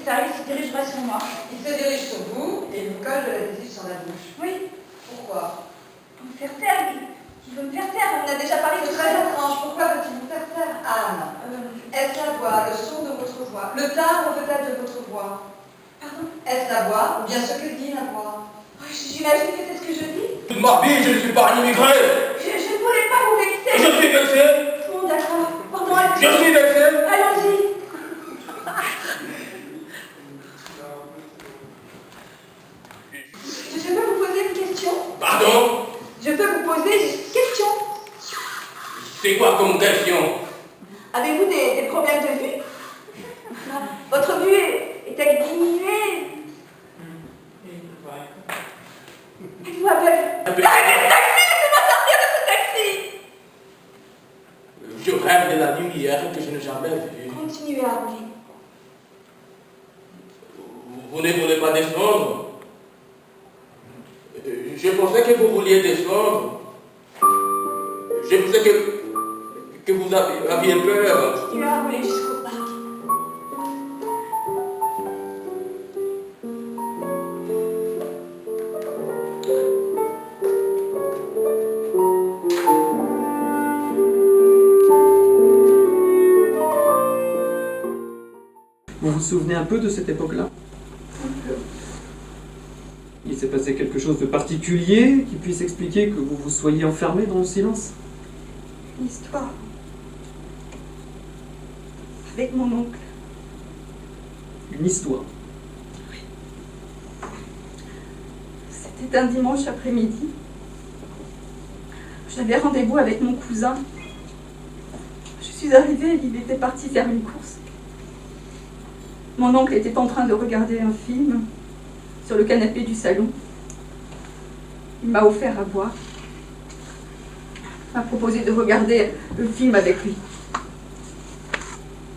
ça, il se dirige vers sur moi. Il se dirige sur vous et vous colle de l'adhésif sur la bouche. Oui. Pourquoi? Pour me faire taire, il veut me faire taire. On a déjà parlé de Très étrange. Pourquoi veut-il vous faire taire? Ah non. Est-ce la voix, le son de votre voix, le timbre peut-être de votre voix? Pardon? Est-ce la voix ou bien ce que dit la voix? Oh, j'imagine que c'est ce que je dis. Toute ma vie, je ne suis pas un immigré. Je ne voulais pas vous vexer. Je suis vexé. Bon, d'accord. Pardon, allez-y. Je suis vexé. Allons-y. Je peux vous poser une question? Pardon? Je peux vous poser une question? C'est quoi comme question? Avez-vous des problèmes de vue? Votre vue est-elle diminuée? Êtes-vous aveugle? Arrêtez ce taxi! Laissez-moi sortir de ce taxi! Je rêve de la lumière que je n'ai jamais vue. Continuez à rouler. Vous ne voulez pas descendre? Je pensais que vous vouliez descendre. Je pensais que vous aviez peur. Continuez à rouler jusqu'au parc. Vous vous souvenez un peu de cette époque-là? Il s'est passé quelque chose de particulier qui puisse expliquer que vous vous soyez enfermé dans le silence? Une histoire. Avec mon oncle. Une histoire? C'était un dimanche après-midi. J'avais rendez-vous avec mon cousin. Je suis arrivée, il était parti faire une course. Mon oncle était en train de regarder un film sur le canapé du salon. Il m'a offert à boire. Il m'a proposé de regarder le film avec lui.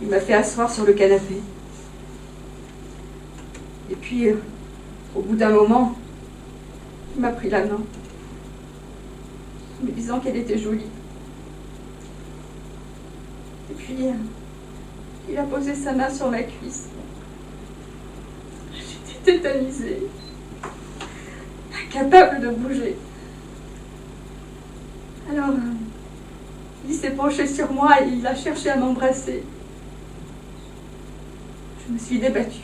Il m'a fait asseoir sur le canapé. Et puis, au bout d'un moment, il m'a pris la main, me disant qu'elle était jolie. Et puis, il a posé sa main sur ma cuisse. J'étais tétanisée, incapable de bouger. Alors, il s'est penché sur moi et il a cherché à m'embrasser. Je me suis débattue.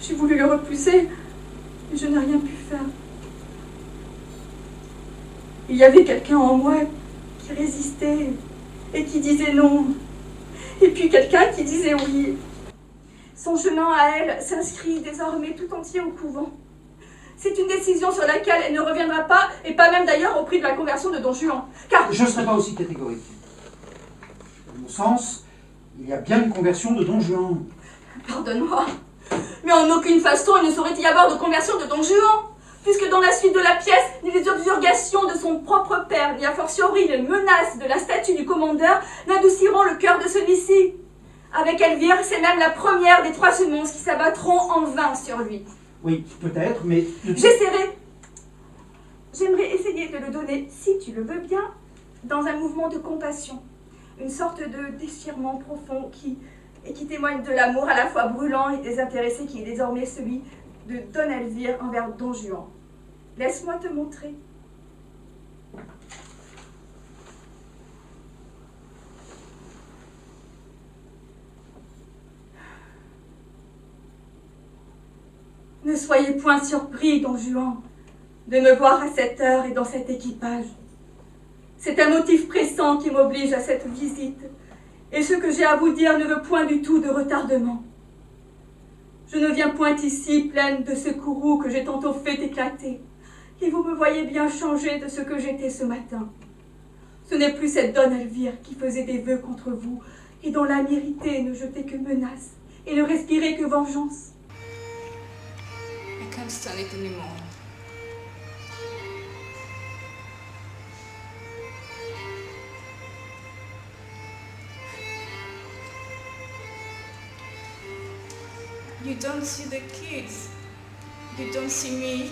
J'ai voulu le repousser, mais je n'ai rien pu faire. Il y avait quelqu'un en moi qui résistait et qui disait non. Et puis quelqu'un qui disait oui. Son chemin à elle s'inscrit désormais tout entier au couvent. C'est une décision sur laquelle elle ne reviendra pas, et pas même d'ailleurs au prix de la conversion de Don Juan. Car... Je ne serai pas aussi catégorique. À mon sens, il y a bien une conversion de Don Juan. Pardonne-moi, mais en aucune façon il ne saurait y avoir de conversion de Don Juan, puisque dans la suite de la pièce, ni les objurgations de son propre père, ni a fortiori les menaces de la statue du commandeur n'adouciront le cœur de celui-ci. Avec Elvire, c'est même la première des 3 semences qui s'abattront en vain sur lui. Oui, peut-être, mais... J'essaierai. J'aimerais essayer de le donner, si tu le veux bien, dans un mouvement de compassion. Une sorte de déchirement profond qui témoigne de l'amour à la fois brûlant et désintéressé qui est désormais celui de Don Elvire envers Don Juan. Laisse-moi te montrer. Ne soyez point surpris, Don Juan, de me voir à cette heure et dans cet équipage. C'est un motif pressant qui m'oblige à cette visite, et ce que j'ai à vous dire ne veut point du tout de retardement. Je ne viens point ici pleine de ce courroux que j'ai tantôt fait éclater, et vous me voyez bien changé de ce que j'étais ce matin. Ce n'est plus cette Don Elvire qui faisait des vœux contre vous, et dont l'âme irritée ne jetait que menaces, et ne respirait que vengeance. I can't stand it anymore. You don't see the kids. You don't see me.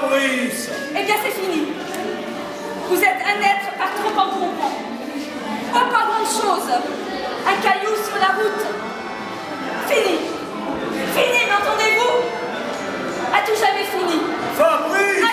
Fabrice! Eh bien, c'est fini. Vous êtes un être par trop encombrant. Pas grande chose. Un caillou sur la route. Fini. Fini, m'entendez-vous? À tout jamais fini. Fabrice!